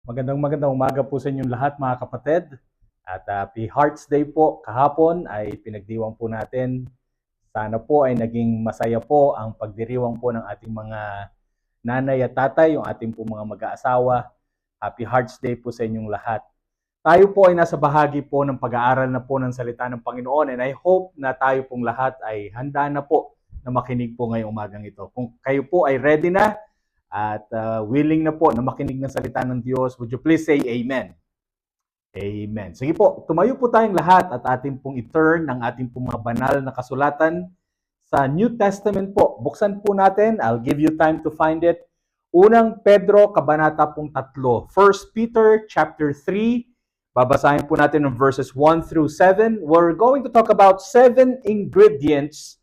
Magandang umaga po sa inyong lahat mga kapatid. At Happy Hearts Day po kahapon ay pinagdiwang po natin. Sana po ay naging masaya po ang pagdiriwang po ng ating mga nanay at tatay, yung ating po mga mag-aasawa. Happy Hearts Day po sa inyong lahat. Tayo po ay nasa bahagi po ng pag-aaral na po ng salita ng Panginoon, and I hope na tayo pong lahat ay handa na po na makinig po ngayong umagang ito. Kung kayo po ay ready na at willing na po na makinig ng salita ng Diyos, would you please say Amen? Amen. Sige po, tumayo po tayong lahat at ating pong i-turn ang ating pong mga banal na kasulatan sa New Testament po. Buksan po natin, I'll give you time to find it. Unang Pedro, kabanata pong 3. 1 Peter chapter 3, babasahin po natin ng verses 1 through 7. We're going to talk about 7 ingredients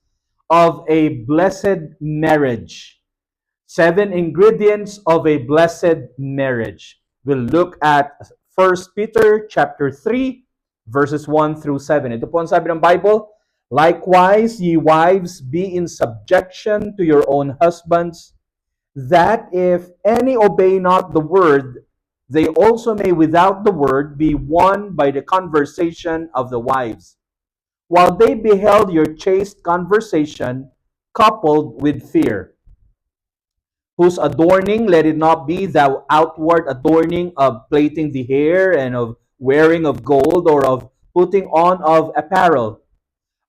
of a blessed marriage. 7 ingredients of a blessed marriage. We'll look at 1 Peter chapter 3, verses 1 through 7. Ito po ang sabi ng Bible, "Likewise, ye wives, be in subjection to your own husbands, that if any obey not the word, they also may without the word be won by the conversation of the wives, while they beheld your chaste conversation coupled with fear, whose adorning let it not be the outward adorning of plaiting the hair and of wearing of gold or of putting on of apparel,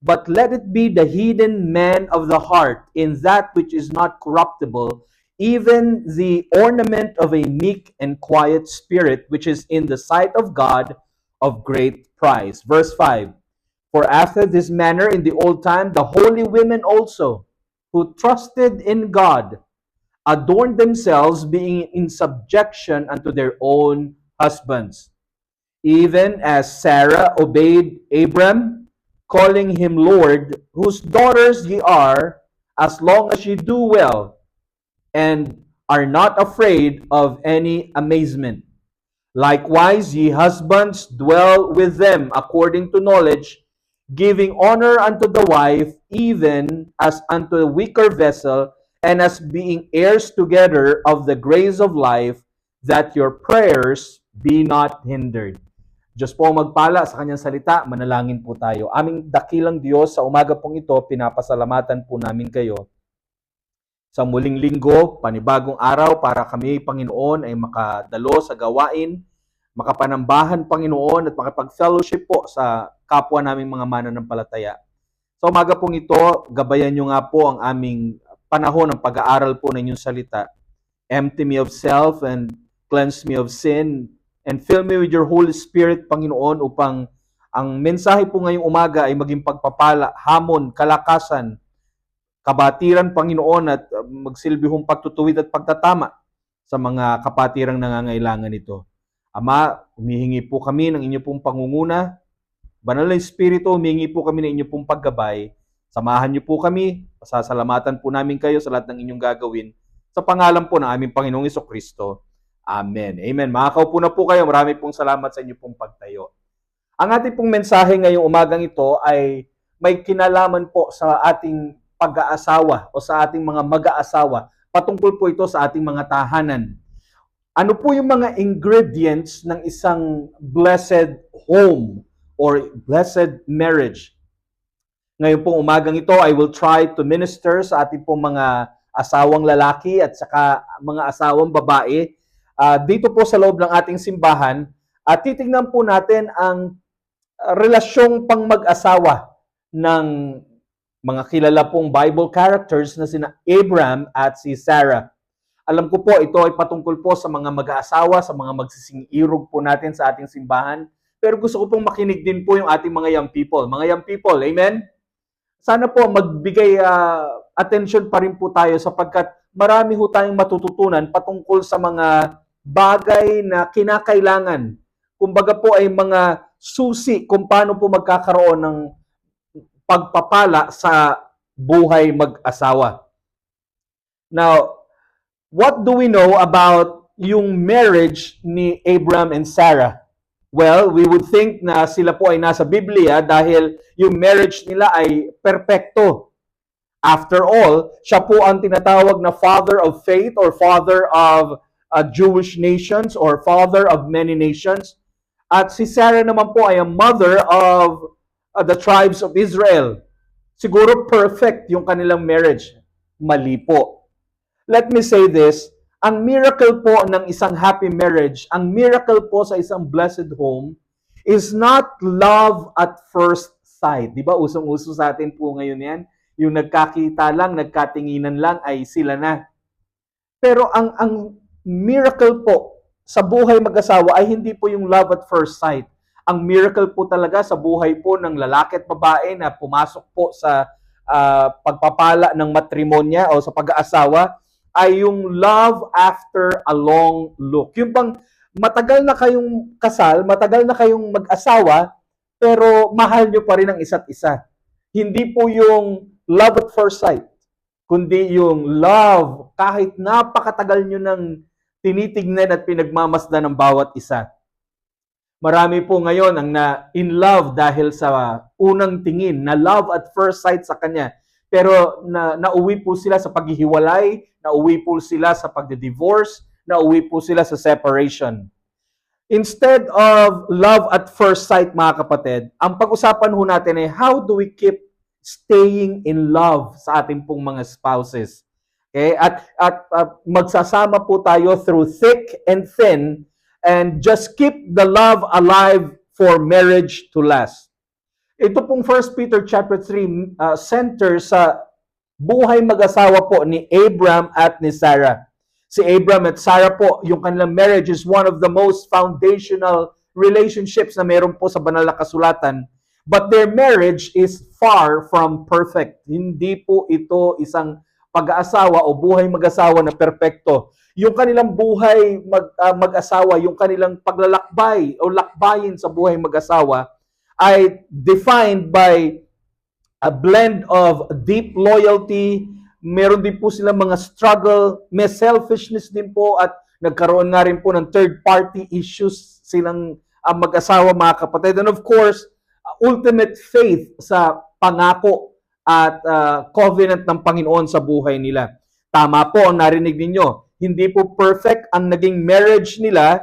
but let it be the hidden man of the heart in that which is not corruptible, even the ornament of a meek and quiet spirit, which is in the sight of God of great price." Verse 5, "For after this manner in the old time the holy women also, who trusted in God, adorned themselves, being in subjection unto their own husbands. Even as Sarah obeyed Abram, calling him Lord, whose daughters ye are, as long as ye do well, and are not afraid of any amazement. Likewise, ye husbands, dwell with them according to knowledge, giving honor unto the wife, even as unto a weaker vessel, and as being heirs together of the grace of life, that your prayers be not hindered." Diyos po magpala sa kanyang salita, manalangin po tayo. Aming dakilang Diyos, sa umaga pong ito, pinapasalamatan po namin kayo. Sa muling linggo, panibagong araw para kami, Panginoon, ay makadalo sa gawain, makapanambahan, Panginoon, at makapag-fellowship po sa kapwa naming mga mananampalataya. Sa umaga pong ito, gabayan nyo nga po ang aming panahon ng pag-aaral po ng inyong salita. Empty me of self and cleanse me of sin and fill me with your Holy Spirit, Panginoon, upang ang mensahe po ngayong umaga ay maging pagpapala, hamon, kalakasan, kabatiran, Panginoon, at magsilbi hong pagtutuwid at pagtatama sa mga kapatirang nangangailangan nito. Ama, humihingi po kami ng inyo pong pangunguna. Banal na Espiritu, humihingi po kami ng inyo pong paggabay. Samahan niyo po kami. Pasasalamatan po namin kayo sa lahat ng inyong gagawin. Sa pangalan po ng aming Panginoong Jesucristo. Amen. Amen. Makakaupo na po kayo. Marami pong salamat sa inyo pong pagtayo. Ang ating pong mensahe ngayong umagang ito ay may kinalaman po sa ating pag-aasawa o sa ating mga mag-aasawa. Patungkol po ito sa ating mga tahanan. Ano po yung mga ingredients ng isang blessed home or blessed marriage? Ngayon pong umagang ito, I will try to minister sa ating pong mga asawang lalaki at saka mga asawang babae dito po sa loob ng ating simbahan, at titingnan po natin ang relasyong pang mag-asawa ng mga kilala pong Bible characters na sina Abram at si Sarah. Alam ko po, ito ay patungkol po sa mga mag-aasawa, sa mga magsising-irog po natin sa ating simbahan. Pero gusto ko pong makinig din po yung ating mga young people. Mga young people, amen? Sana po magbigay attention pa rin po tayo sapagkat marami ho tayong matututunan patungkol sa mga bagay na kinakailangan. Kumbaga po ay mga susi kung paano po magkakaroon ng pagpapala sa buhay mag-asawa. Now, what do we know about yung marriage ni Abram and Sarah? Well, we would think na sila po ay nasa Biblia dahil yung marriage nila ay perpekto. After all, siya po ang tinatawag na father of faith or father of Jewish nations or father of many nations. At si Sarah naman po ay a mother of the tribes of Israel. Siguro perfect yung kanilang marriage. Mali po. Let me say this, ang miracle po ng isang happy marriage, ang miracle po sa isang blessed home is not love at first sight. Di ba? Usong-uso sa atin po ngayon yan. Yung nagkakita lang, nagkatinginan lang ay sila na. Pero ang miracle po sa buhay mag-asawa ay hindi po yung love at first sight. Ang miracle po talaga sa buhay po ng lalaki at babae na pumasok po sa pagpapala ng matrimonya o sa pag-aasawa ay yung love after a long look. Yung bang matagal na kayong kasal, matagal na kayong mag-asawa, pero mahal nyo pa rin ang isa't isa. Hindi po yung love at first sight, kundi yung love kahit napakatagal nyo nang tinitignan at pinagmamasdan ng bawat isa. Marami po ngayon ang in love dahil sa unang tingin, na love at first sight sa kanya. Pero nauwi po sila sa paghihiwalay, nauwi po sila sa pagdi-divorce, nauwi po sila sa separation. Instead of love at first sight, mga kapatid, ang pag-usapan ho natin ay how do we keep staying in love sa ating pong mga spouses. Okay? At magsasama po tayo through thick and thin and just keep the love alive for marriage to last. Ito pong 1 Peter chapter 3 center sa buhay mag-asawa po ni Abram at ni Sarah. Si Abram at Sarah po, yung kanilang marriage is one of the most foundational relationships na meron po sa banal na kasulatan. But their marriage is far from perfect. Hindi po ito isang pag-aasawa o buhay mag-asawa na perpekto. Yung kanilang buhay mag-asawa, yung kanilang paglalakbay o lakbayin sa buhay mag-asawa ay defined by a blend of deep loyalty. Meron din po silang mga struggle, may selfishness din po at nagkaroon nga rin po ng third-party issues silang mag-asawa, mga kapatid. And of course, ultimate faith sa pangako at covenant ng Panginoon sa buhay nila. Tama po ang narinig ninyo. Hindi po perfect ang naging marriage nila,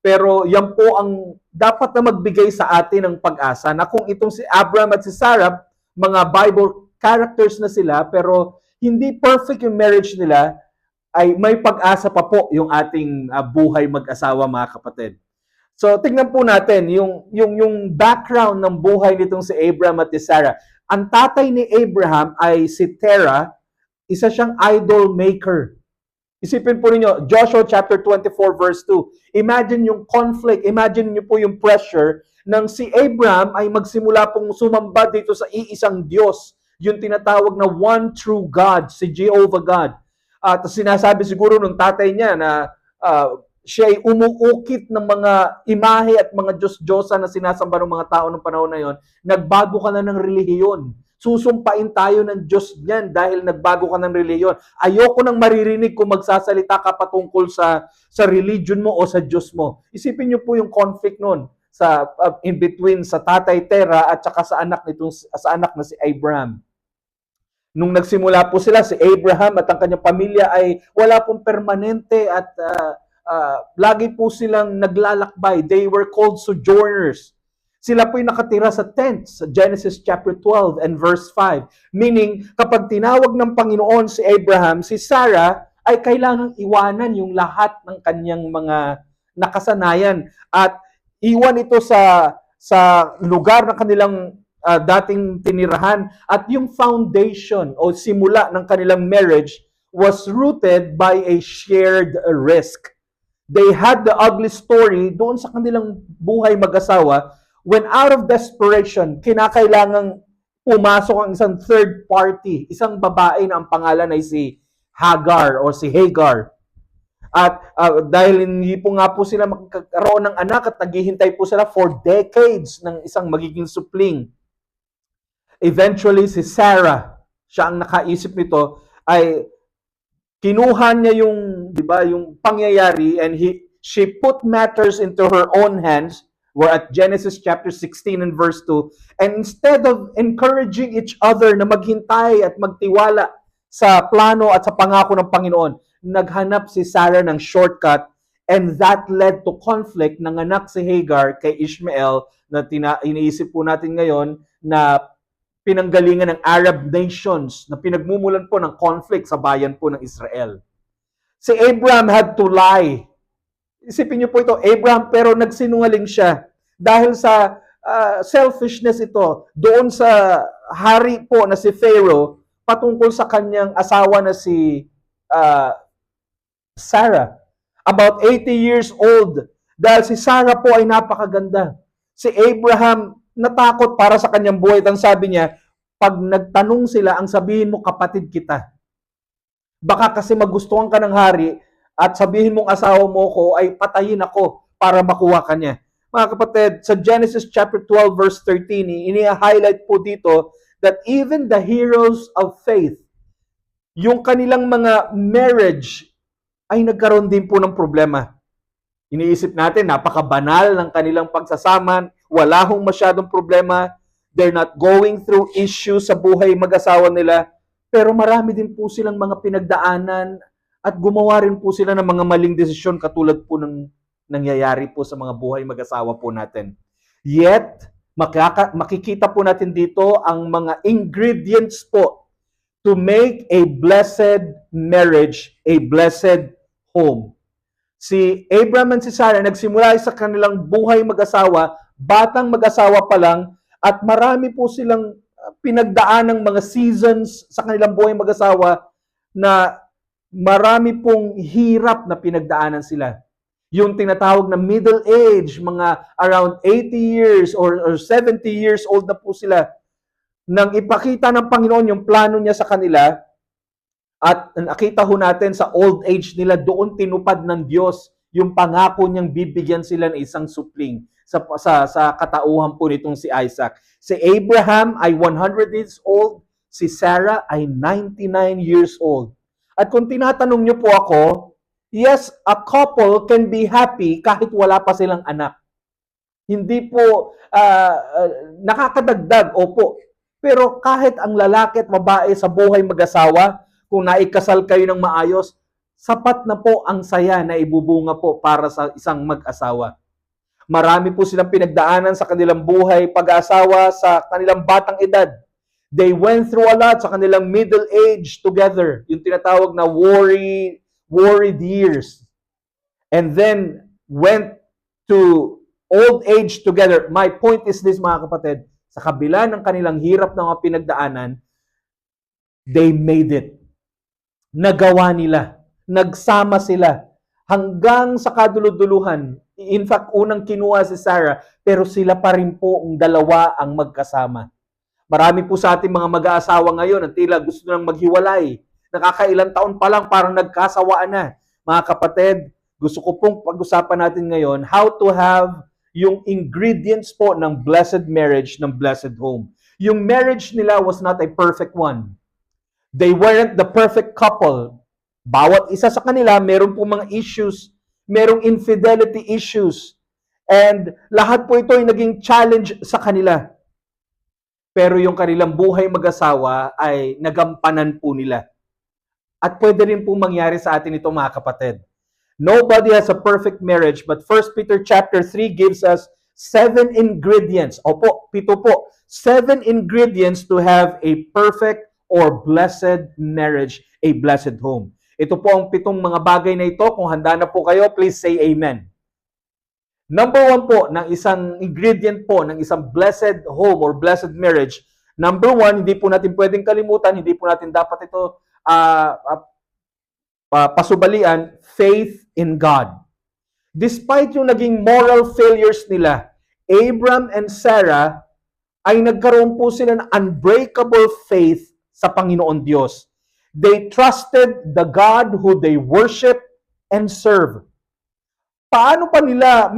pero yan po ang dapat na magbigay sa atin ng pag-asa na kung itong si Abram at si Sarah, mga Bible characters na sila, pero hindi perfect yung marriage nila, ay may pag-asa pa po yung ating buhay mag-asawa, mga kapatid. So, tingnan po natin yung background ng buhay nitong si Abram at si Sarah. Ang tatay ni Abraham ay si Terah, isa siyang idol maker. Isipin po ninyo, Joshua chapter 24 verse 2. Imagine yung conflict, imagine niyo po yung pressure nang si Abraham ay magsimula pong sumamba dito sa iisang Diyos, yung tinatawag na one true God, si Jehovah God. At sinasabi siguro ng tatay niya na siya ay umuukit ng mga imahe at mga Diyos-Diyosa na sinasamba ng mga tao ng panahon na yon. Nagbago ka na ng relihiyon. Susumpain tayo ng Diyos niyan dahil nagbago ka ng relihiyon. Ayoko nang maririnig kung magsasalita ka patungkol sa religion mo o sa Diyos mo. Isipin niyo po yung conflict noon sa in between sa tatay Terah at saka sa anak na si Abraham. Nung nagsimula po sila, si Abraham at ang kanyang pamilya ay wala pong permanente at lagi po silang naglalakbay. They were called sojourners. Sila po'y nakatira sa tents sa Genesis chapter 12 and verse 5. Meaning, kapag tinawag ng Panginoon si Abraham, si Sarah ay kailangang iwanan yung lahat ng kanyang mga nakasanayan at iwan ito sa lugar ng kanilang dating tinirahan. At yung foundation o simula ng kanilang marriage was rooted by a shared risk. They had the ugly story doon sa kanilang buhay mag-asawa. When out of desperation, kinakailangang pumasok ang isang third party, isang babae na ang pangalan ay si Hagar o si Hagar. At dahil hindi po nga po sila magkakaroon ng anak at naghihintay po sila for decades ng isang magiging supling. Eventually, si Sarah, siya ang nakaisip nito, ay kinuha niya yung, di ba, yung pangyayari and she put matters into her own hands. We're at Genesis chapter 16 and verse 2. And instead of encouraging each other na maghintay at magtiwala sa plano at sa pangako ng Panginoon, naghanap si Sarah ng shortcut And that led to conflict. Nanganak si Hagar kay Ishmael na iniisip po natin ngayon na pinanggalingan ng Arab nations na pinagmumulan po ng conflict sa bayan po ng Israel. Si Abraham had to lie. Isipin niyo po ito, Abraham, pero nagsinungaling siya dahil sa selfishness ito doon sa hari po na si Pharaoh patungkol sa kanyang asawa na si Sarah. About 80 years old. Dahil si Sarah po ay napakaganda. Si Abraham natakot para sa kanyang buhay. At sabi niya, pag nagtanong sila, ang sabihin mo, kapatid kita. Baka kasi magustuhan ka ng hari at sabihin mong asawa mo ko ay patayin ako para makuha ka niya. Mga kapatid, sa Genesis chapter 12 verse 13, ini-highlight po dito that even the heroes of faith, yung kanilang mga marriage ay nagkaroon din po ng problema. Iniisip natin, napakabanal ng kanilang pagsasama, wala hong masyadong problema, they're not going through issues sa buhay mag-asawa nila, pero marami din po silang mga pinagdaanan at gumawa rin po sila ng mga maling desisyon katulad po ng nangyayari po sa mga buhay mag-asawa po natin. Yet, makikita po natin dito ang mga ingredients po to make a blessed marriage, a blessed home. Si Abraham and si Sarah nagsimula sa kanilang buhay mag-asawa, batang mag-asawa pa lang, at marami po silang pinagdaan ng mga seasons sa kanilang buhay mag-asawa na marami pong hirap na pinagdaanan sila. Yung tinatawag na middle age, mga around 80 years or 70 years old na po sila, nang ipakita ng Panginoon yung plano niya sa kanila, at nakita ho natin sa old age nila, doon tinupad ng Diyos yung pangako niyang bibigyan sila ng isang supling sa katauhan po nitong si Isaac. Si Abraham ay 100 years old, si Sarah ay 99 years old. At kung tinatanong niyo po ako, yes, a couple can be happy kahit wala pa silang anak. Hindi po nakakadagdag, opo. Pero kahit ang lalaki at babae sa buhay mag-asawa, kung naikasal kayo ng maayos, sapat na po ang saya na ibubunga po para sa isang mag-asawa. Marami po silang pinagdaanan sa kanilang buhay pag-asawa sa kanilang batang edad. They went through a lot sa kanilang middle age together. Yung tinatawag na worried years. And then went to old age together. My point is this, mga kapatid, sa kabila ng kanilang hirap na mga pinagdaanan, they made it. Nagawa nila. Nagsama sila. Hanggang sa kaduluduluhan. In fact, unang kinuha si Sarah, pero sila pa rin po ang dalawa ang magkasama. Marami po sa ating mga mag-aasawa ngayon ang tila gusto nang maghiwalay. Nakakailang taon pa lang parang nagkasawaan na. Mga kapatid, gusto ko pong pag-usapan natin ngayon how to have yung ingredients po ng blessed marriage, ng blessed home. Yung marriage nila was not a perfect one. They weren't the perfect couple. Bawat isa sa kanila, meron po mga issues, merong infidelity issues, and lahat po ito ay naging challenge sa kanila. Pero yung kanilang buhay mag-asawa ay nagampanan po nila. At pwede rin po mangyari sa atin ito, mga kapatid. Nobody has a perfect marriage, but 1 Peter chapter 3 gives us 7 ingredients. Opo, 7 po. 7 ingredients to have a perfect or blessed marriage, a blessed home. Ito po ang 7 mga bagay na ito. Kung handa na po kayo, please say amen. Number 1 po, ng isang ingredient po, ng isang blessed home or blessed marriage. Number 1, hindi po natin pwedeng kalimutan, hindi po natin dapat ito pasubalian, faith in God. Despite yung naging moral failures nila, Abram and Sarah ay nagkaroon po sila ng unbreakable faith sa Panginoon Diyos. They trusted the God who they worship and serve. Paano pa nila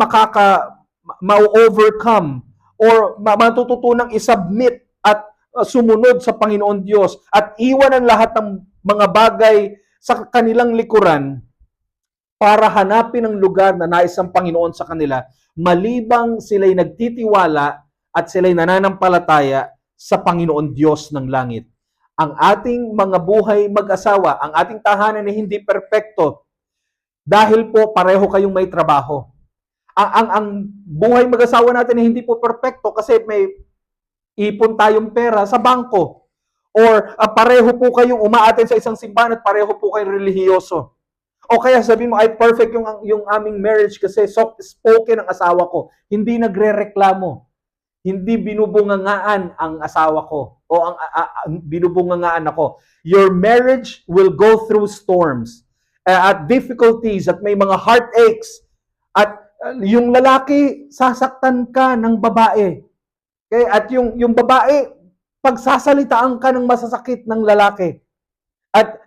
ma-overcome or matututunang isubmit at sumunod sa Panginoon Diyos at iwan ang lahat ng mga bagay sa kanilang likuran para hanapin ang lugar na nais ng Panginoon sa kanila, malibang sila'y nagtitiwala at sila'y nananampalataya sa Panginoon Diyos ng langit. Ang ating mga buhay mag-asawa, ang ating tahanan na hindi perpekto, Dahil po pareho kayong may trabaho. Ang buhay mag-asawa natin ay hindi po perpekto kasi may ipon tayong pera sa bangko. Or pareho po kayong umaaten sa isang simbahan at pareho po kayong relihiyoso. O kaya sabihin mo, ay perfect yung aming marriage kasi soft spoken ang asawa ko. Hindi nagre-reklamo. Hindi binubungangaan ang asawa ko o ang binubungangaan ako. Your marriage will go through storms at difficulties at may mga heartaches at yung lalaki sasaktan ka ng babae. Okay? At yung babae pagsasalitaan ka ng masasakit ng lalaki.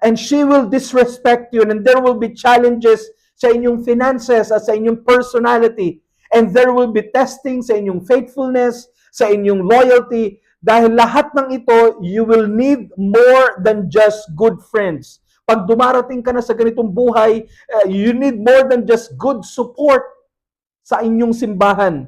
And she will disrespect you and there will be challenges sa inyong finances at sa inyong personality. And there will be testing sa inyong faithfulness, sa inyong loyalty. Dahil lahat ng ito, you will need more than just good friends. Pag dumarating ka na sa ganitong buhay, you need more than just good support sa inyong simbahan.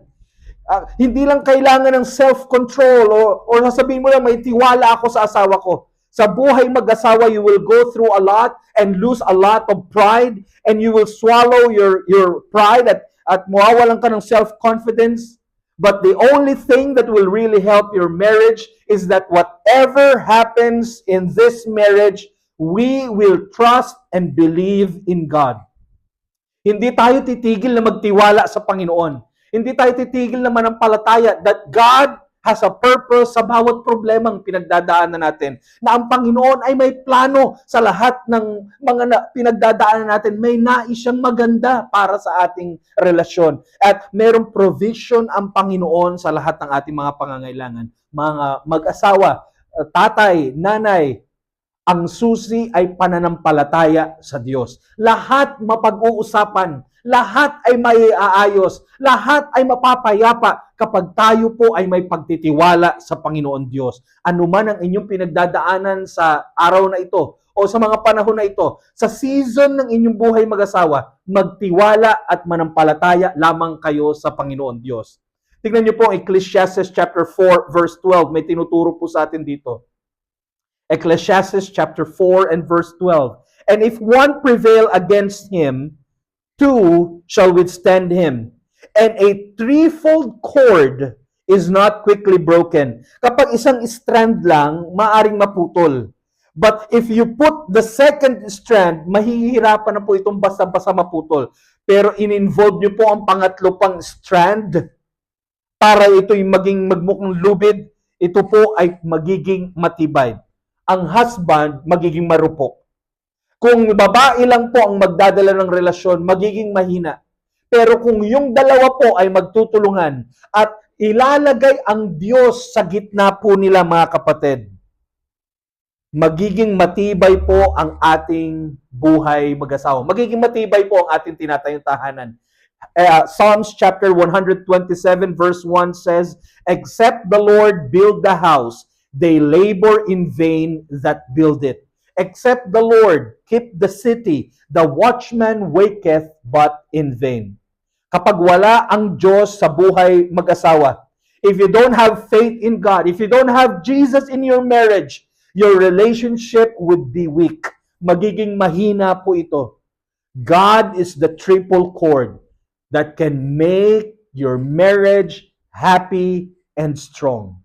Hindi lang kailangan ng self-control or sasabihin mo lang, may tiwala ako sa asawa ko. Sa buhay mag-asawa, you will go through a lot and lose a lot of pride and you will swallow your pride at mawawalan ka ng self-confidence. But the only thing that will really help your marriage is that whatever happens in this marriage, we will trust and believe in God. Hindi tayo titigil na magtiwala sa Panginoon. Hindi tayo titigil na manampalataya that God has a purpose sa bawat problemang pinagdadaanan natin. Na ang Panginoon ay may plano sa lahat ng mga pinagdadaanan natin. May nais siyang maganda para sa ating relasyon. At mayroong provision ang Panginoon sa lahat ng ating mga pangangailangan. Mga mag-asawa, tatay, nanay, ang susi ay pananampalataya sa Diyos. Lahat mapag-uusapan, lahat ay maiaayos, lahat ay mapapayapa kapag tayo po ay may pagtitiwala sa Panginoon Diyos. Ano man ang inyong pinagdadaanan sa araw na ito o sa mga panahon na ito, sa season ng inyong buhay mag-asawa, magtiwala at manampalataya lamang kayo sa Panginoon Diyos. Tingnan niyo po Ecclesiastes chapter 4 verse 12, may tinuturo po sa atin dito. Ecclesiastes chapter 4 and verse 12. And if one prevail against him, two shall withstand him. And a threefold cord is not quickly broken. Kapag isang strand lang, maaring maputol. But if you put the second strand, mahihirapan na po itong basta-basta maputol. Pero in-involve nyo po ang pangatlo pang strand para ito'y maging magmukhang lubid, ito po ay magiging matibay. Ang husband magiging marupok. Kung babae lang po ang magdadala ng relasyon, magiging mahina. Pero kung yung dalawa po ay magtutulungan at ilalagay ang Diyos sa gitna po nila, mga kapatid, magiging matibay po ang ating buhay mag-asawa. Magiging matibay po ang ating tinatayong tahanan. Psalms chapter 127 verse 1 says, except the Lord build the house, they labor in vain that build it. Except the Lord keep the city, the watchman waketh but in vain. Kapag wala ang Diyos sa buhay mag-asawa, if you don't have faith in God, if you don't have Jesus in your marriage, your relationship would be weak. Magiging mahina po ito. God is the triple cord that can make your marriage happy and strong.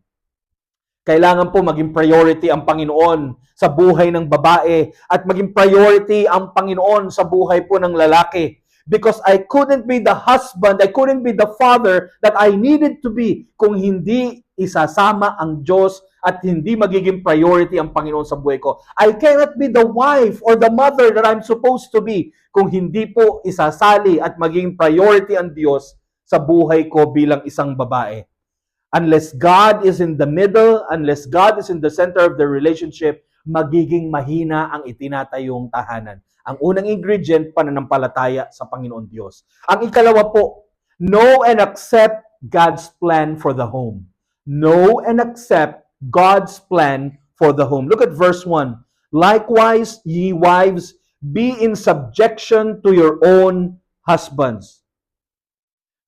Kailangan po maging priority ang Panginoon sa buhay ng babae at maging priority ang Panginoon sa buhay po ng lalaki. Because I couldn't be the husband, I couldn't be the father that I needed to be kung hindi isasama ang Diyos at hindi magiging priority ang Panginoon sa buhay ko. I cannot be the wife or the mother that I'm supposed to be kung hindi po isasali at maging priority ang Diyos sa buhay ko bilang isang babae. Unless God is in the middle, unless God is in the center of the relationship, magiging mahina ang itinatayong tahanan. Ang unang ingredient, pananampalataya sa Panginoon Diyos. Ang ikalawa po, know and accept God's plan for the home. Know and accept God's plan for the home. Look at verse 1. Likewise, ye wives, be in subjection to your own husbands.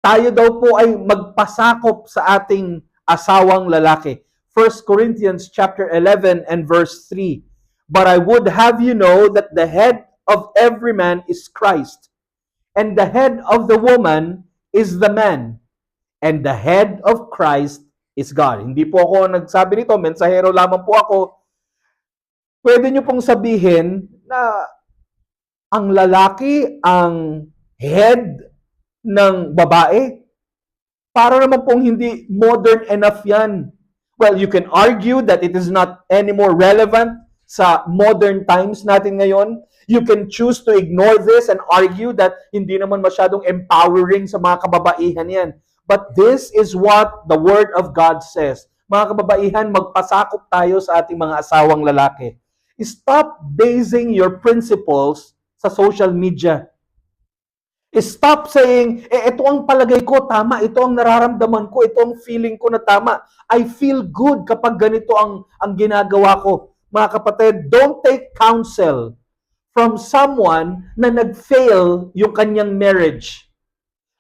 Tayo daw po ay magpasakop sa ating asawang lalaki. 1 Corinthians chapter 11 and verse 3. But I would have you know that the head of every man is Christ, and the head of the woman is the man, and the head of Christ is God. Hindi po ako nagsabi nito, mensahero lamang po ako. Pwede nyo pong sabihin na ang lalaki ang head ng babae. Para naman pong hindi modern enough yan. Well, you can argue that it is not anymore relevant sa modern times natin ngayon. You can choose to ignore this and argue that hindi naman masyadong empowering sa mga kababaihan yan. But this is what the Word of God says. Mga kababaihan, magpasakop tayo sa ating mga asawang lalaki. Stop basing your principles sa social media. Stop saying, ito ang palagay ko, tama. Ito ang nararamdaman ko. Ito ang feeling ko na tama. I feel good kapag ganito ang ginagawa ko. Mga kapatid, don't take counsel from someone na nag-fail yung kanyang marriage.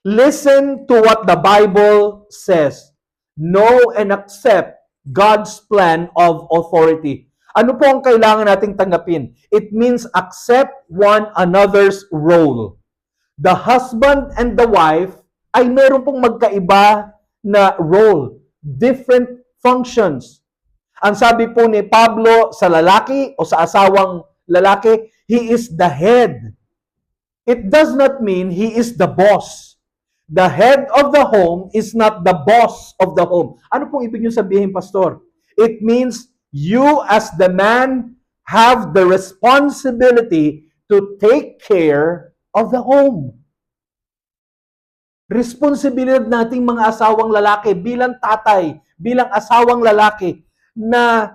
Listen to what the Bible says. Know and accept God's plan of authority. Ano po ang kailangan nating tanggapin? It means accept one another's role. The husband and the wife ay meron pong magkaiba na role, different functions. Ang sabi po ni Pablo sa lalaki o sa asawang lalaki, he is the head. It does not mean he is the boss. The head of the home is not the boss of the home. Ano pong ibig niyo sabihin, Pastor? It means you as the man have the responsibility to take care of the home. Responsibilidad nating mga asawang lalaki bilang tatay, bilang asawang lalaki na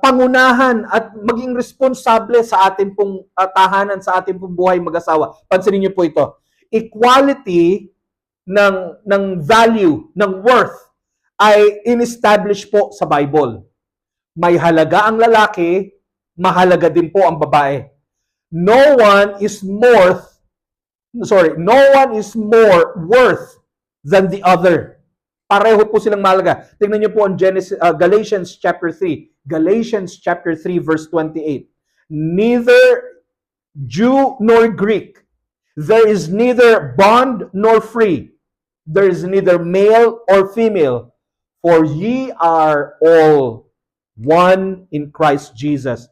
pangunahan at maging responsable sa ating pong tahanan, sa ating pong buhay mag-asawa. Pansinin niyo po ito. Equality ng value, ng worth ay in-establish po sa Bible. May halaga ang lalaki, mahalaga din po ang babae. No one is more worth than the other. Pareho po silang mahalaga. Tingnan niyo po ang Galatians chapter 3. Galatians chapter 3 verse 28. Neither Jew nor Greek, there is neither bond nor free, there is neither male or female, for ye are all one in Christ Jesus.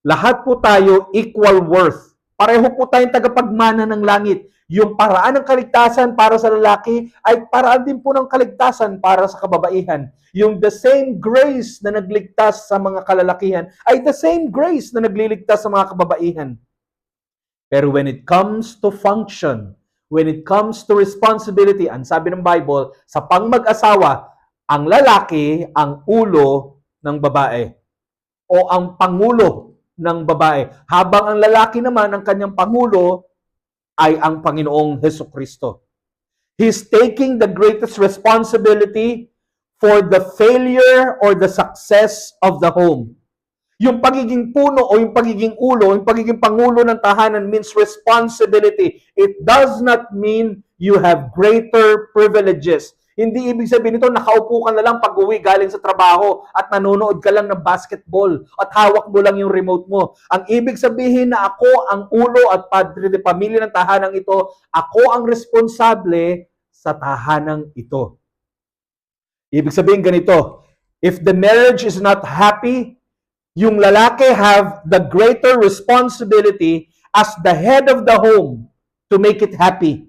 Lahat po tayo equal worth. Pareho po tayong tagapagmana ng langit. Yung paraan ng kaligtasan para sa lalaki ay paraan din po ng kaligtasan para sa kababaihan. Yung the same grace na nagligtas sa mga kalalakihan ay the same grace na nagliligtas sa mga kababaihan. Pero when it comes to function, when it comes to responsibility, ang sabi ng Bible, sa pangmag-asawa, ang lalaki ang ulo ng babae o ang pangulo ng babae. Habang ang lalaki naman, ang kanyang pangulo ay ang Panginoong Hesukristo. He's taking the greatest responsibility for the failure or the success of the home. Yung pagiging puno o yung pagiging ulo, yung pagiging pangulo ng tahanan means responsibility. It does not mean you have greater privileges. Hindi ibig sabihin nito, nakaupo ka na lang pag-uwi galing sa trabaho at nanonood ka lang ng basketball at hawak mo lang yung remote mo. Ang ibig sabihin na ako ang ulo at padre de pamilya ng tahanang ito, ako ang responsable sa tahanang ito. Ibig sabihin ganito, if the marriage is not happy, yung lalaki have the greater responsibility as the head of the home to make it happy.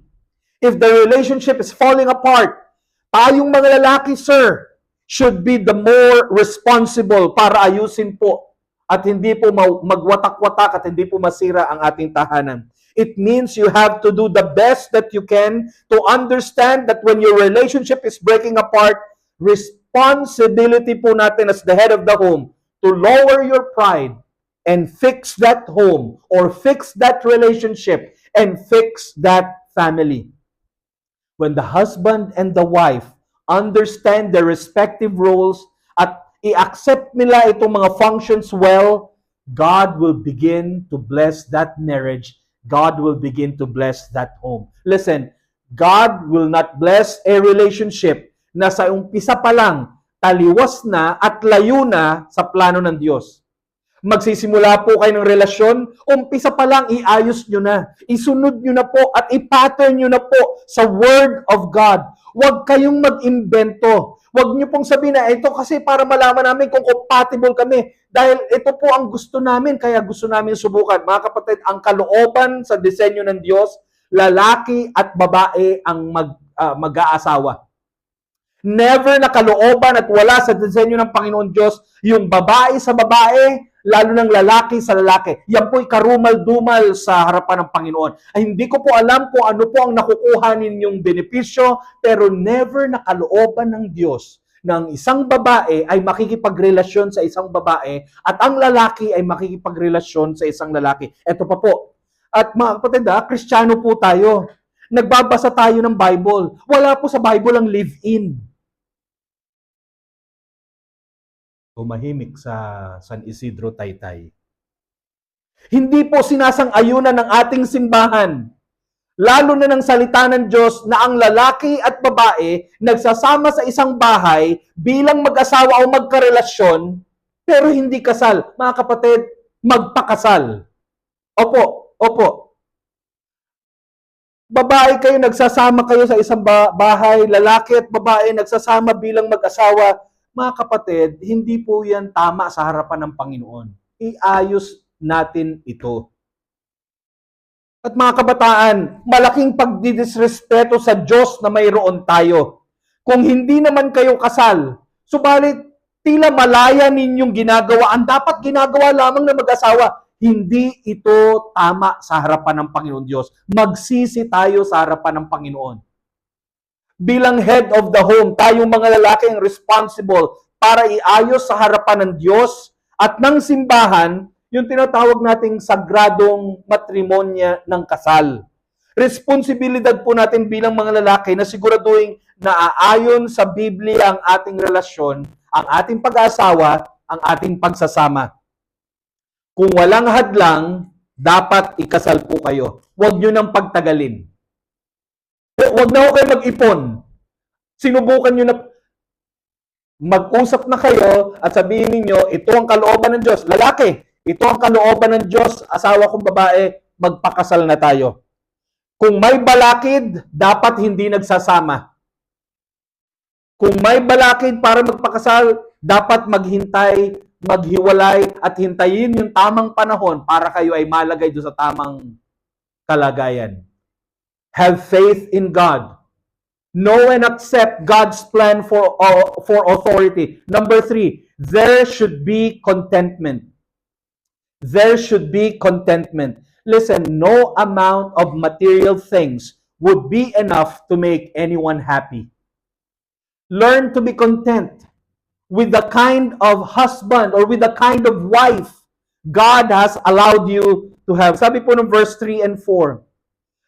If the relationship is falling apart, tayong mga lalaki, sir, should be the more responsible para ayusin po at hindi po magwatak-watak at hindi po masira ang ating tahanan. It means you have to do the best that you can to understand that when your relationship is breaking apart, responsibility po natin as the head of the home to lower your pride and fix that home or fix that relationship and fix that family. When the husband and the wife understand their respective roles at i-accept nila itong mga functions well, God will begin to bless that marriage. God will begin to bless that home. Listen, God will not bless a relationship na sa umpisa pa lang taliwas na at layo na sa plano ng Diyos. Magsisimula po kayo ng relasyon, umpisa pa lang iayos nyo na. Isunod nyo na po at i-pattern nyo na po sa Word of God. Huwag kayong mag-imbento. Huwag nyo pong sabihin na ito kasi para malaman namin kung compatible kami. Dahil ito po ang gusto namin, kaya gusto namin subukan. Mga kapatid, ang kalooban sa disenyo ng Diyos, lalaki at babae ang mag-aasawa. Never na kalooban at wala sa disenyo ng Panginoon Diyos yung babae sa babae, lalo ng lalaki sa lalaki. Yan po'y karumal-dumal sa harapan ng Panginoon. Ay, hindi ko po alam kung ano po ang nakukuha ninyong benepisyo, pero never na kalooban ng Diyos ng isang babae ay makikipagrelasyon sa isang babae at ang lalaki ay makikipagrelasyon sa isang lalaki. Ito pa po. At mga kapatid, Kristiyano po tayo. Nagbabasa tayo ng Bible. Wala po sa Bible ang live-in. Tumahimik sa San Isidro, Taytay. Hindi po sinasang-ayunan ng ating simbahan, lalo na ng salita ng Diyos, na ang lalaki at babae nagsasama sa isang bahay bilang mag-asawa o magkarelasyon, pero hindi kasal. Mga kapatid, magpakasal. Opo. Babae kayo, nagsasama kayo sa isang bahay, lalaki at babae nagsasama bilang mag-asawa. Mga kapatid, hindi po yan tama sa harapan ng Panginoon. Iayos natin ito. At mga kabataan, malaking pagdidisrespeto sa Diyos na mayroon tayo. Kung hindi naman kayo kasal, subalit tila malaya ninyong ginagawa, ang dapat ginagawa lamang ng mag-asawa, hindi ito tama sa harapan ng Panginoon Diyos. Magsisi tayo sa harapan ng Panginoon. Bilang head of the home, tayong mga lalaki ang responsible para iayos sa harapan ng Diyos at ng simbahan yung tinatawag nating sagradong matrimonya ng kasal. Responsibilidad po natin bilang mga lalaki na siguraduhin na aayon sa Biblia ang ating relasyon, ang ating pag-aasawa, ang ating pagsasama. Kung walang hadlang, dapat ikasal po kayo. Huwag nyo nang pagtagalin. Huwag na kayo mag-ipon. Sinubukan nyo na, mag-usap na kayo at sabihin niyo, ito ang kalooban ng Diyos. Lalaki, ito ang kalooban ng Diyos. Asawa kong babae, magpakasal na tayo. Kung may balakid, dapat hindi nagsasama. Kung may balakid para magpakasal, dapat maghintay, maghiwalay, at hintayin yung tamang panahon para kayo ay malagay doon sa tamang kalagayan. Have faith in God. Know and accept God's plan for authority. Number 3, there should be contentment. There should be contentment. Listen, no amount of material things would be enough to make anyone happy. Learn to be content with the kind of husband or with the kind of wife God has allowed you to have. Sabi po ng verse 3 and 4,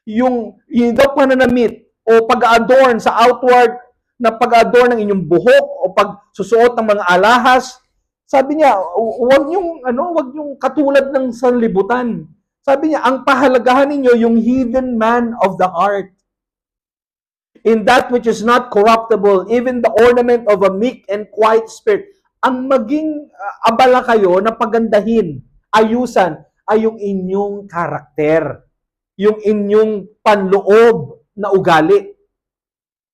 yung daw pananamit o pag-adorn sa outward na pag-adorn ng inyong buhok o pagsusuot ng mga alahas, sabi niya, wag yung katulad ng sanlibutan. Sabi niya, ang pahalagahan ninyo yung hidden man of the heart. In that which is not corruptible, even the ornament of a meek and quiet spirit. Ang maging abala kayo na pagandahin, ayusan, ay yung inyong karakter. Yung inyong panloob na ugali.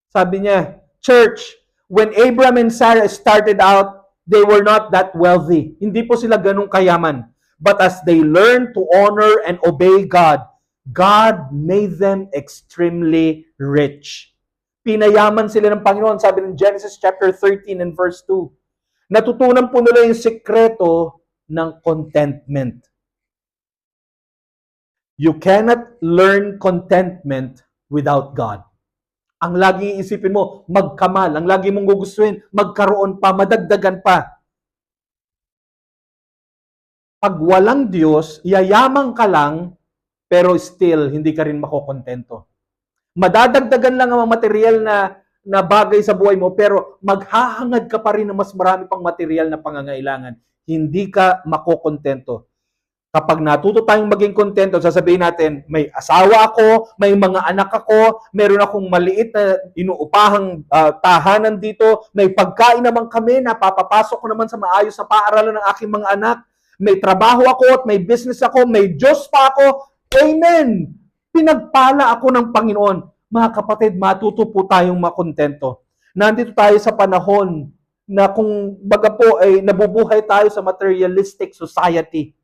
Sabi niya, church, when Abraham and Sarah started out, they were not that wealthy. Hindi po sila ganung kayaman. But as they learned to honor and obey God, God made them extremely rich. Pinayaman sila ng Panginoon. Sabi ng Genesis chapter 13 and verse 2. Natutunan po nila yung sekreto ng contentment. You cannot learn contentment without God. Ang lagi isipin mo, magkamal. Ang lagi mong gugustuhin, magkaroon pa, madagdagan pa. Pag walang Diyos, yayaman ka lang, pero still, hindi ka rin makokontento. Madadagdagan lang ang material na bagay sa buhay mo, pero maghahangad ka pa rin ng mas marami pang material na pangangailangan. Hindi ka makokontento. Kapag natuto tayong maging kontento, sasabihin natin, may asawa ako, may mga anak ako, meron akong maliit na inuupahang tahanan dito, may pagkain naman kami, napapapasok ko naman sa maayos sa paaralan ng aking mga anak, may trabaho ako at may business ako, may Diyos pa ako. Amen! Pinagpala ako ng Panginoon. Mga kapatid, matuto po tayong makontento. Nandito tayo sa panahon na kung baga po ay nabubuhay tayo sa materialistic society.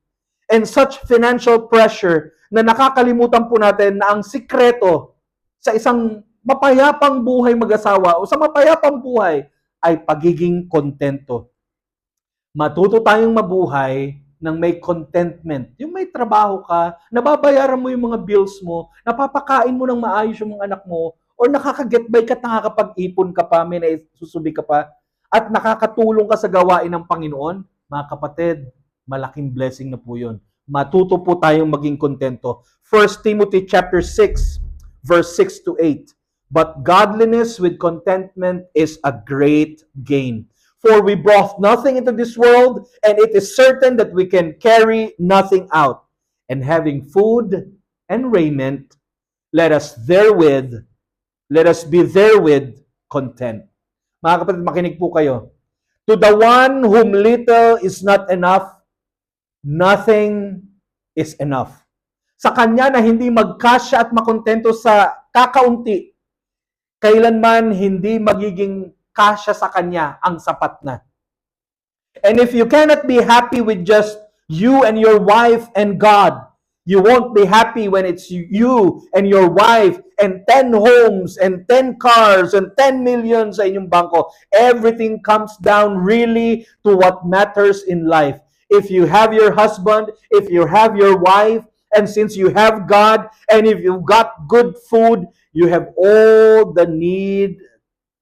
And such financial pressure na nakakalimutan po natin na ang sikreto sa isang mapayapang buhay mag-asawa o sa mapayapang buhay ay pagiging kontento. Matuto tayong mabuhay ng may contentment. Yung may trabaho ka, nababayaran mo yung mga bills mo, napapakain mo ng maayos yung mga anak mo, or nakaka-get by ka at nakakapag-ipon ka pa, may naisusubig ka pa, at nakakatulong ka sa gawain ng Panginoon, mga kapatid, malaking blessing na po yun. Matuto po tayong maging kontento. 1 Timothy chapter 6, verse 6 to 8. But godliness with contentment is a great gain. For we brought nothing into this world, and it is certain that we can carry nothing out. And having food and raiment, let us be therewith content. Mga kapatid, makinig po kayo. To the one whom little is not enough, nothing is enough. Sa kanya na hindi magkasya at makontento sa kakaunti, kailanman hindi magiging kasya sa kanya ang sapat na. And if you cannot be happy with just you and your wife and God, you won't be happy when it's you and your wife and 10 homes and 10 cars and 10 million sa inyong bangko. Everything comes down really to what matters in life. If you have your husband, if you have your wife, and since you have God, and if you've got good food, you have all the need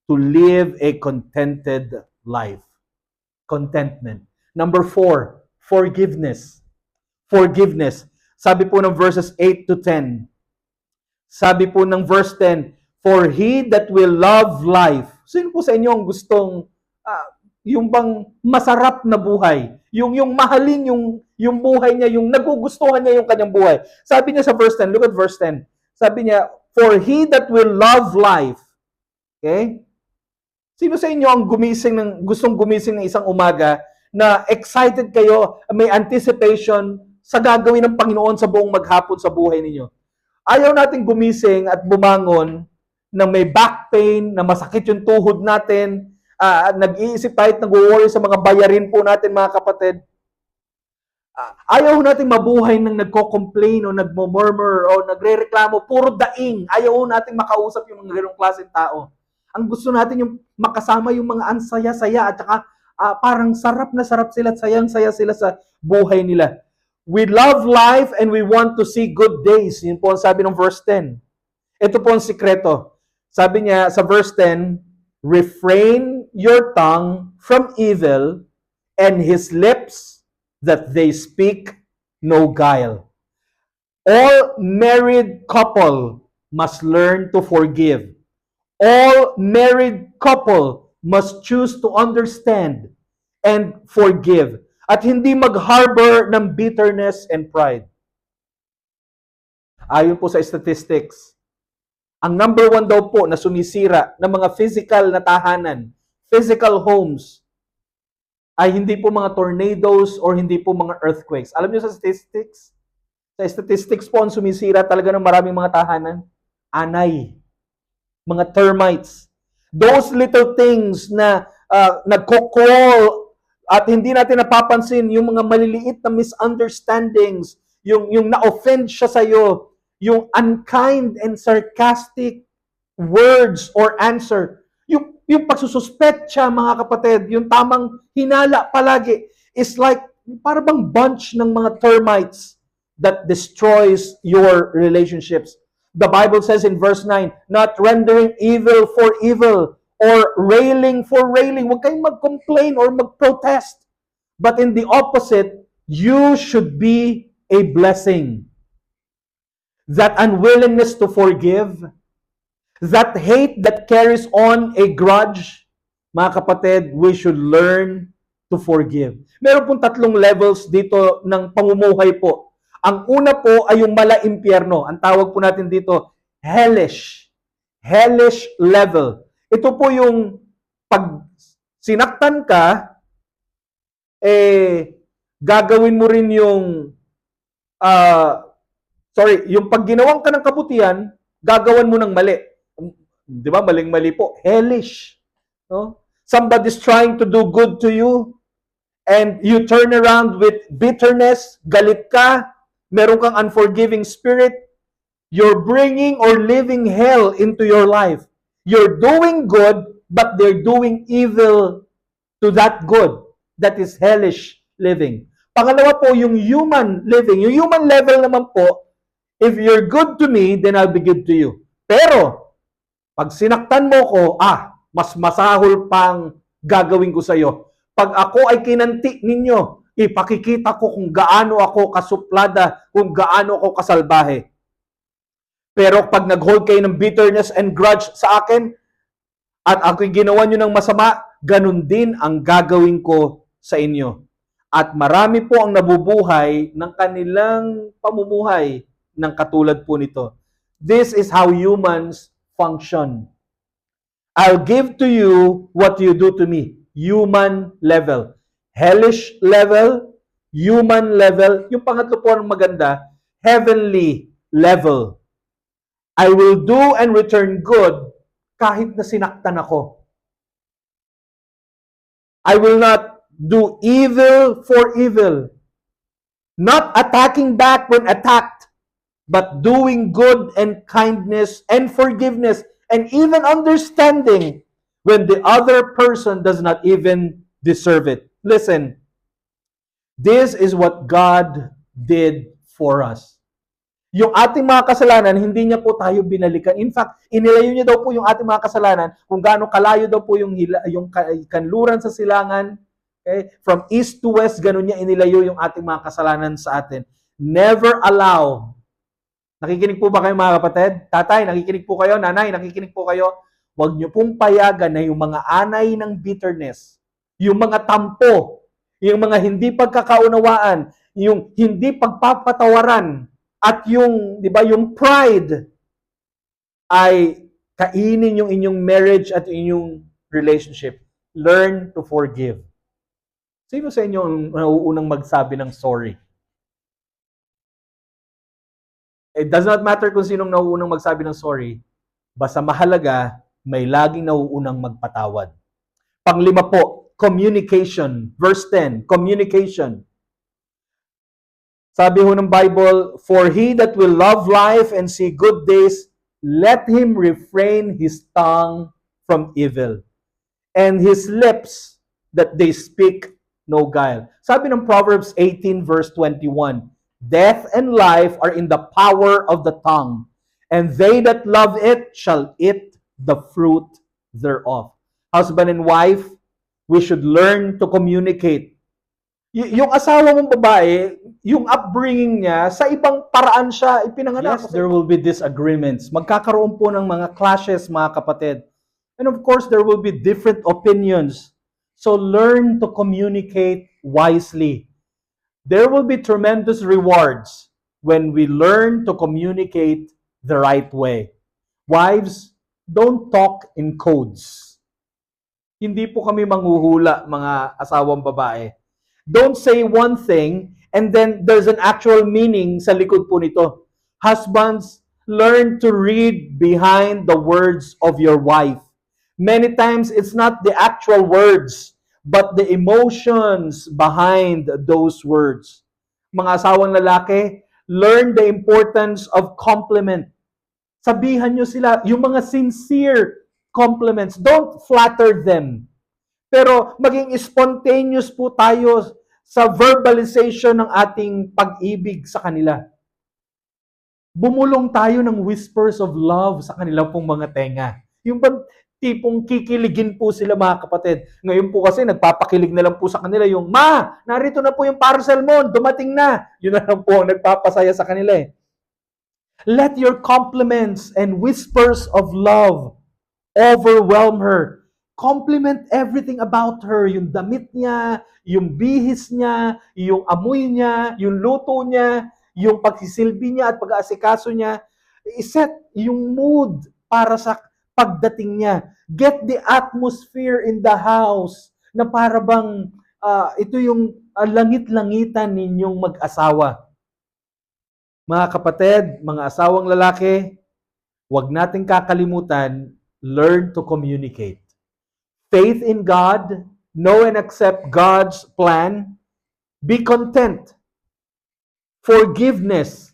to live a contented life. Contentment. Number 4, forgiveness. Forgiveness. Sabi po ng verses 8 to 10. Sabi po ng verse 10, for he that will love life. Sino po sa inyo ang gustong yung bang masarap na buhay? Yung mahalin yung buhay niya, yung nagugustuhan niya yung kanyang buhay. Sabi niya sa verse 10, look at verse 10. Sabi niya, for he that will love life. Okay? Sino sa inyo ang gustong gumising ng isang umaga na excited kayo, may anticipation sa gagawin ng Panginoon sa buong maghapon sa buhay ninyo? Ayaw natin gumising at bumangon na may back pain, na masakit yung tuhod natin, nag-iisip tayo at nag-worry sa mga bayarin po natin, mga kapatid. Ayaw natin mabuhay ng nagko-complain o nagmo-murmur o nagre-reklamo, puro daing. Ayaw natin makausap yung mga ganong klaseng tao. Ang gusto natin yung makasama yung mga ansaya-saya at saka parang sarap na sarap sila at sayang-saya sila sa buhay nila. We love life and we want to see good days. Yun po ang sabi ng verse 10. Ito po ang sikreto. Sabi niya sa verse 10, refrain your tongue from evil and his lips that they speak no guile. All married couple must learn to forgive. All married couple must choose to understand and forgive at hindi mag-harbor ng bitterness and pride. Ayon po sa statistics, ang number 1 daw po na sumisira ng mga physical na tahanan, physical homes, ay hindi po mga tornadoes or hindi po mga earthquakes. Alam niyo sa statistics? Sa statistics po, ang sumisira talaga ng maraming mga tahanan, anay, mga termites. Those little things na nagko-crawl at hindi natin napapansin, yung mga maliliit na misunderstandings, yung na-offend siya sa'yo, yung unkind and sarcastic words or answer, yung pagsususpetsa, mga kapatid, yung tamang hinala palagi, is like parang bunch ng mga termites that destroys your relationships. The Bible says in verse 9, not rendering evil for evil or railing for railing. Huwag kayong mag-complain or mag-protest. But in the opposite, you should be a blessing. That unwillingness to forgive, that hate that carries on a grudge, mga kapatid, we should learn to forgive. Meron pong 3 levels dito ng pamumuhay po. Ang una po ay yung mala-impyerno. Ang tawag po natin dito, hellish. Hellish level. Ito po yung pag sinaktan ka, gagawin mo rin yung yung pag ginawan ka ng kabutihan, gagawan mo ng mali. Di ba? Maling-mali po. Hellish. No? Somebody's trying to do good to you and you turn around with bitterness, galit ka, meron kang unforgiving spirit, you're bringing or living hell into your life. You're doing good, but they're doing evil to that good. That is hellish living. Pangalawa po, yung human living. Yung human level naman po, if you're good to me, then I'll be good to you. Pero, pag sinaktan mo ko, mas masahol pang gagawin ko sa iyo. Pag ako ay kinanti ninyo, ipakikita ko kung gaano ako kasuplada, kung gaano ako kasalbahe. Pero pag nag-hold kayo ng bitterness and grudge sa akin, at ako'y ginawa nyo ng masama, ganun din ang gagawin ko sa inyo. At marami po ang nabubuhay ng kanilang pamumuhay ng katulad po nito. This is how humans function. I'll give to you what you do to me. Human level. Hellish level, human level. Yung pangatlo po ang maganda, heavenly level. I will do and return good kahit na sinaktan ako. I will not do evil for evil. Not attacking back when attacked, but doing good and kindness and forgiveness and even understanding when the other person does not even deserve it. Listen, this is what God did for us. Yung ating mga kasalanan, hindi niya po tayo binalikan. In fact, inilayo niya daw po yung ating mga kasalanan kung gaano kalayo daw po yung kanluran sa silangan. Okay? From east to west, ganun niya inilayo yung ating mga kasalanan sa atin. Never allow. Nakikinig po ba kayo mga kapatid? Tatay, nakikinig po kayo? Nanay, nakikinig po kayo? Huwag niyo pong payagan na yung mga anay ng bitterness, yung mga tampo, yung mga hindi pagkakaunawaan, yung hindi pagpapatawaran, at yung, di ba, yung pride ay kainin yung inyong marriage at inyong relationship. Learn to forgive. Sino sa inyo ang nauunang magsabi ng sorry? It does not matter kung sinong nauunang magsabi ng sorry. Basta mahalaga, may laging nauunang magpatawad. Panglima po, communication. Verse 10, communication. Sabi ho ng Bible, for he that will love life and see good days, let him refrain his tongue from evil, and his lips that they speak no guile. Sabi ng Proverbs 18 verse 21, death and life are in the power of the tongue, and they that love it shall eat the fruit thereof. Husband and wife, we should learn to communicate. Yung asawa mong babae, yung upbringing niya, sa ibang paraan siya ipinanganak. Yes, there will be disagreements. Magkakaroon po ng mga clashes, mga kapatid. And of course, there will be different opinions. So learn to communicate wisely. There will be tremendous rewards when we learn to communicate the right way. Wives, don't talk in codes. Hindi po kami manghuhula, mga asawang babae. Don't say one thing and then there's an actual meaning sa likod po nito. Husbands, learn to read behind the words of your wife. Many times, it's not the actual words, but the emotions behind those words. Mga asawang lalaki, learn the importance of compliment. Sabihan nyo sila, yung mga sincere compliments. Don't flatter them. Pero maging spontaneous po tayo sa verbalization ng ating pag-ibig sa kanila. Bumulong tayo ng whispers of love sa kanila pong mga tenga. Yung tipong kikiligin po sila, mga kapatid. Ngayon po kasi nagpapakilig na lang po sa kanila yung, Ma, narito na po yung parcel mo, dumating na. Yun na lang po ang nagpapasaya sa kanila eh. Let your compliments and whispers of love overwhelm her. Compliment everything about her. Yung damit niya, yung bihis niya, yung amoy niya, yung luto niya, yung pagsisilbi niya at pag-aasikaso niya. Iset yung mood para sa pagdating niya. Get the atmosphere in the house na para bang ito yung langit-langitan ninyong mag-asawa. Mga kapatid, mga asawang lalaki, huwag nating kakalimutan, learn to communicate. Faith in God, know and accept God's plan, be content, forgiveness,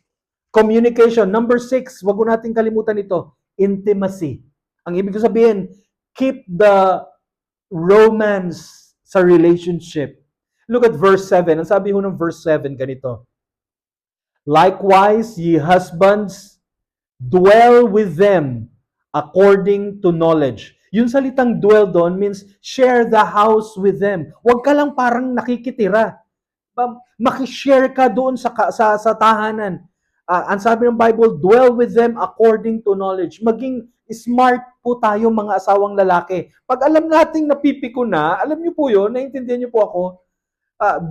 communication. Number 6, wag nating kalimutan ito, intimacy. Ang ibig sabihin, keep the romance sa relationship. Look at verse 7. Ang sabi ho ng verse 7, ganito. Likewise, ye husbands, dwell with them according to knowledge. Yung salitang dwell doon means share the house with them. Huwag ka lang parang nakikitira. Makishare ka doon sa tahanan. Ang sabi ng Bible, dwell with them according to knowledge. Maging smart po tayo mga asawang lalaki. Pag alam nating napipiko na, alam niyo po yun, naiintindihan niyo po ako,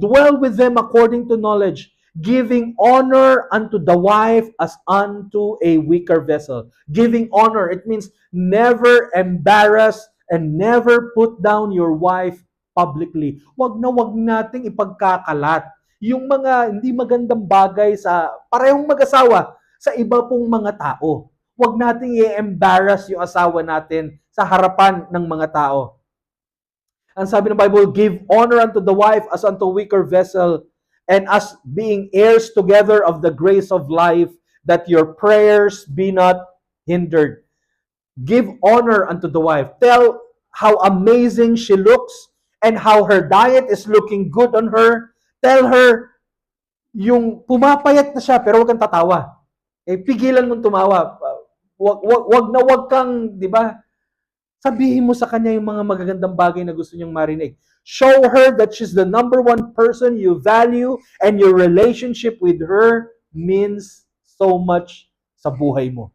dwell with them according to knowledge, giving honor unto the wife as unto a weaker vessel. Giving honor, it means never embarrass and never put down your wife publicly. Wag nating ipagkakalat yung mga hindi magandang bagay sa parehong mag-asawa sa iba pong mga tao. Wag nating i-embarrass yung asawa natin sa harapan ng mga tao. Ang sabi ng Bible, give honor unto the wife as unto a weaker vessel, and as being heirs together of the grace of life, that your prayers be not hindered. Give honor unto the wife. Tell how amazing she looks and how her diet is looking good on her. Tell her yung pumapayat na siya pero huwag kang tatawa. Pigilan mong tumawa. Wag kang, di ba? Sabihin mo sa kanya yung mga magagandang bagay na gusto niyang marinig. Show her that she's the number one person you value and your relationship with her means so much sa buhay mo.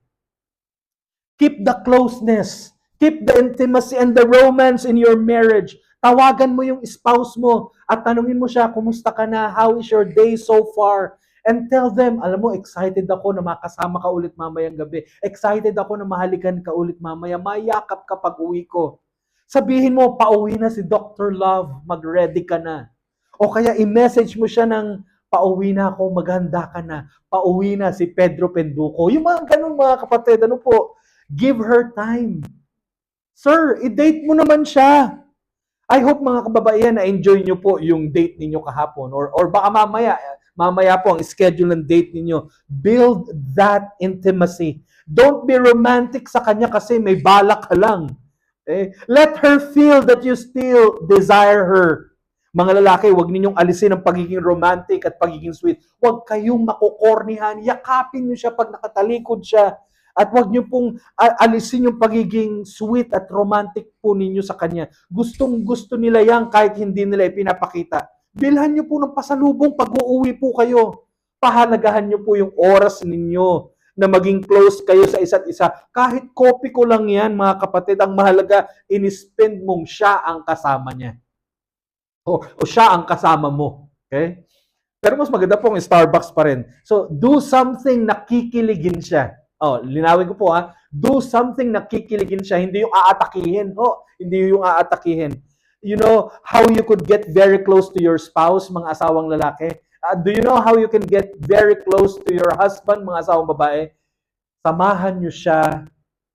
Keep the closeness. Keep the intimacy and the romance in your marriage. Tawagan mo yung spouse mo at tanungin mo siya, kumusta ka na? How is your day so far? And tell them, alam mo, excited ako na makasama ka ulit mamayang gabi. Excited ako na mahalikan ka ulit mamaya. Mayakap ka pag uwi ko. Sabihin mo, pauwi na si Dr. Love, mag-ready ka na. O kaya i-message mo siya ng, pauwi na ako, maghanda ka na. Pauwi na si Pedro Penduko. Yung mga ganun mga kapatid, ano po, give her time. Sir, i-date mo naman siya. I hope mga kababaihan na enjoy nyo po yung date ninyo kahapon or baka mamaya po ang schedule ng date ninyo. Build that intimacy. Don't be romantic sa kanya kasi may balak ka lang. Let her feel that you still desire her. Mga lalaki, huwag ninyong alisin ang pagiging romantic at pagiging sweet. Huwag kayong makukornihan. Yakapin nyo siya pag nakatalikod siya. At huwag niyo pong alisin yung pagiging sweet at romantic po ninyo sa kanya. Gustong-gusto nila yan kahit hindi nila ipinapakita. Bilhan niyo po ng pasalubong pag uuwi po kayo. Pahalagahan niyo po yung oras ninyo na maging close kayo sa isa't isa. Kahit kopi ko lang yan, mga kapatid, ang mahalaga, in-spend mong siya ang kasama niya. O siya ang kasama mo. Okay? Pero mas maganda pong Starbucks pa rin. So, do something na kikiligin siya. Linawin ko po do something na kikiligin siya, hindi yung aatakihin. Hindi yung aatakihin. You know how you could get very close to your spouse, mga asawang lalaki? Do you know how you can get very close to your husband, mga asawang babae? Samahan niyo siya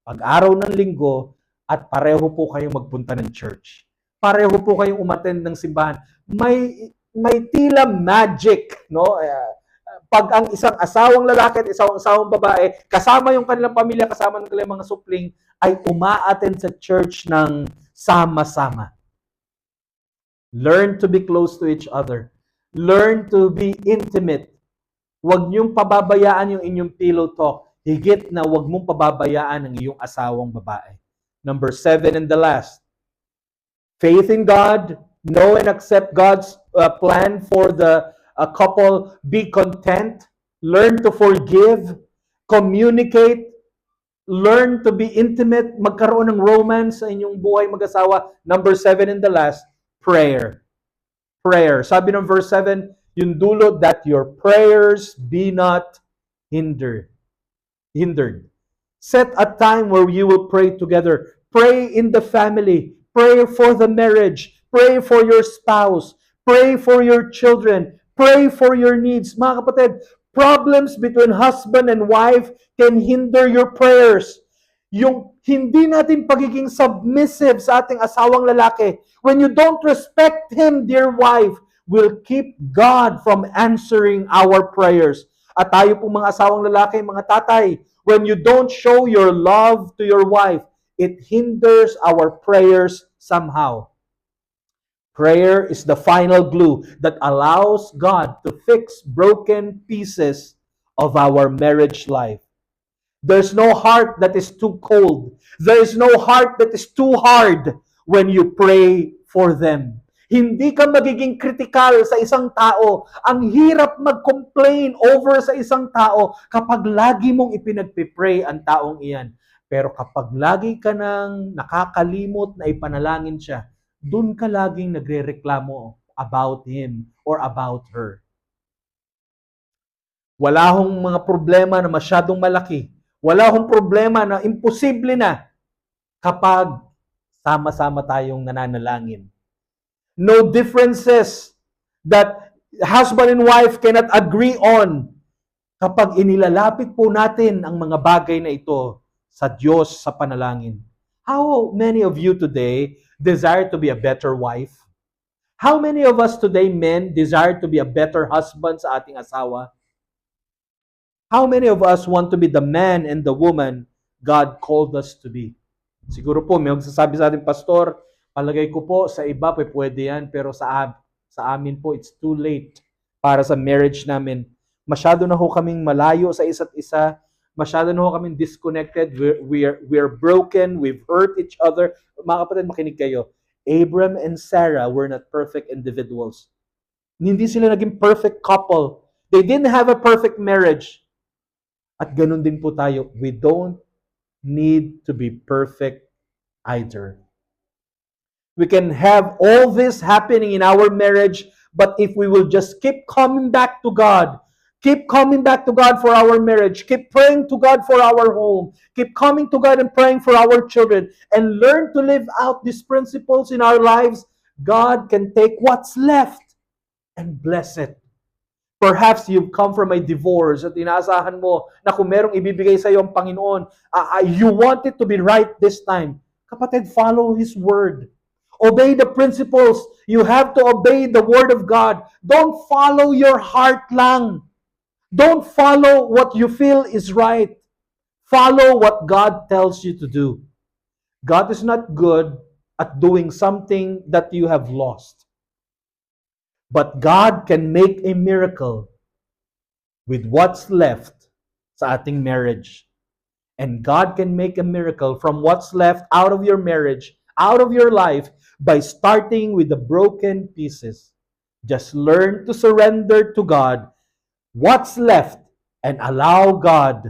pag-araw ng linggo at pareho po kayong magpunta ng church. Pareho po kayong umattend ng simbahan. May tila magic, no? Pag ang isang asawang lalaki at isang asawang babae, kasama yung kanilang pamilya, kasama ng kanilang mga supling, ay uma-attend sa church ng sama-sama. Learn to be close to each other. Learn to be intimate. Huwag niyong pababayaan yung inyong pillow talk. Higit na huwag mong pababayaan ang iyong asawang babae. Number 7 and the last. Faith in God. Know and accept God's plan for the couple. Be content. Learn to forgive. Communicate. Learn to be intimate. Magkaroon ng romance sa inyong buhay mag-asawa. Number 7 and the last. Prayer. Prayer. Sabi ng verse 7, yung dulo, that your prayers be not hindered. Set a time where you will pray together. Pray in the family. Pray for the marriage. Pray for your spouse. Pray for your children. Pray for your needs. Mga kapatid, problems between husband and wife can hinder your prayers. Yung hindi natin pagiging submissive sa ating asawang lalaki, when you don't respect him, dear wife, will keep God from answering our prayers. At tayo po mga asawang lalaki, mga tatay, when you don't show your love to your wife, it hinders our prayers somehow. Prayer is the final glue that allows God to fix broken pieces of our marriage life. There's no heart that is too cold. There is no heart that is too hard when you pray for them. Hindi ka magiging kritikal sa isang tao. Ang hirap mag-complain over sa isang tao kapag lagi mong ipinagpipray ang taong iyan. Pero kapag lagi ka nang nakakalimot na ipanalangin siya, dun ka laging nagrereklamo about him or about her. Wala hong mga problema na masyadong malaki. Wala hong problema na imposible na kapag sama-sama tayong nananalangin. No differences that husband and wife cannot agree on kapag inilalapit po natin ang mga bagay na ito sa Diyos sa panalangin. How many of you today desire to be a better wife? How many of us today, men, desire to be a better husband sa ating asawa? How many of us want to be the man and the woman God called us to be? Siguro po, may magsasabi sa ating pastor, palagay ko po, sa iba po pwede yan, pero sa amin po, it's too late para sa marriage namin. Masyado na ho kaming malayo sa isa't isa. Masyado na ho kaming disconnected. We're broken. We've hurt each other. Mga kapatid, makinig kayo. Abram and Sarah were not perfect individuals. Hindi sila naging perfect couple. They didn't have a perfect marriage. At ganun din po tayo. We don't need to be perfect either. We can have all this happening in our marriage, but if we will just keep coming back to God, keep coming back to God for our marriage, keep praying to God for our home, keep coming to God and praying for our children, and learn to live out these principles in our lives, God can take what's left and bless it. Perhaps you've come from a divorce at inaasahan mo na kung merong ibibigay sa iyo ang Panginoon, you want it to be right this time. Kapatid, follow His Word. Obey the principles. You have to obey the Word of God. Don't follow your heart lang. Don't follow what you feel is right. Follow what God tells you to do. God is not good at doing something that you have lost. But God can make a miracle with what's left sa ating marriage. And God can make a miracle from what's left out of your marriage, out of your life, by starting with the broken pieces. Just learn to surrender to God what's left and allow God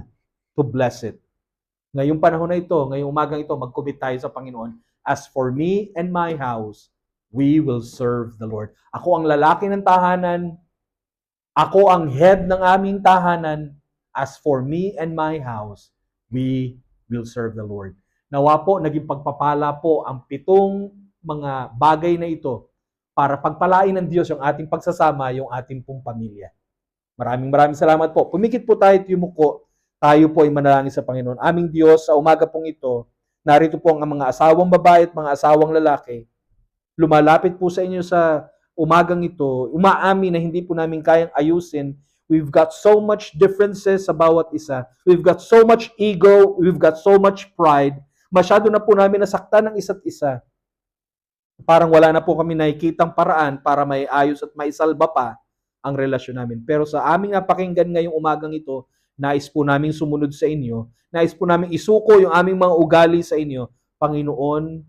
to bless it. Ngayong panahon na ito, ngayong umagang ito, mag-commit tayo sa Panginoon. As for me and my house, we will serve the Lord. Ako ang lalaki ng tahanan. Ako ang head ng aming tahanan. As for me and my house, we will serve the Lord. Nawa po, naging pagpapala po ang 7 mga bagay na ito para pagpalain ng Diyos yung ating pagsasama, yung ating pong pamilya. Maraming salamat po. Pumikit po tayo, yumuko. Tayo po ay manalangin sa Panginoon. Aming Diyos, sa umaga pong ito, narito po ang mga asawang babae at mga asawang lalaki. Lumalapit po sa inyo sa umagang ito, umaamin na hindi po namin kayang ayusin. We've got so much differences sa bawat isa. We've got so much ego. We've got so much pride. Masyado na po namin nasaktan ng isa't isa. Parang wala na po kami nakikitang paraan para may ayos at maisalba pa ang relasyon namin. Pero sa aming napakinggan ngayong umagang ito, nais po naming sumunod sa inyo. Nais po naming isuko yung aming mga ugali sa inyo. Panginoon,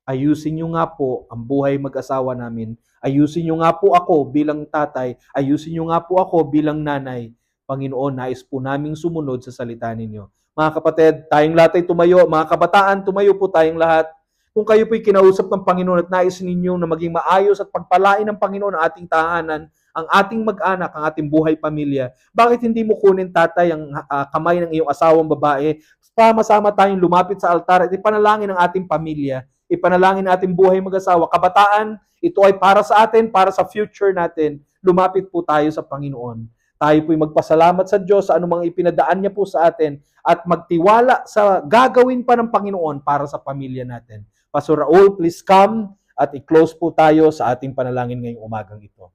ayusin niyo nga po ang buhay mag-asawa namin. Ayusin niyo nga po ako bilang tatay. Ayusin niyo nga po ako bilang nanay. Panginoon, nais po naming sumunod sa salita ninyo. Mga kapatid, tayong lahat ay tumayo. Mga kabataan, tumayo po tayong lahat. Kung kayo po'y kinausap ng Panginoon at nais ninyo na maging maayos at pagpalain ng Panginoon ang ating tahanan, ang ating mag-anak, ang ating buhay pamilya, bakit hindi mo kunin, tatay, ang kamay ng iyong asawang babae? Sama-sama tayong lumapit sa altar at ipanalangin ang ating pamilya. Ipanalangin natin buhay mag-asawa. Kabataan, ito ay para sa atin, para sa future natin. Lumapit po tayo sa Panginoon. Tayo po'y magpasalamat sa Diyos sa anumang ipinadaan niya po sa atin at magtiwala sa gagawin pa ng Panginoon para sa pamilya natin. Pastor Raul, please come at i-close po tayo sa ating panalangin ngayong umagang ito.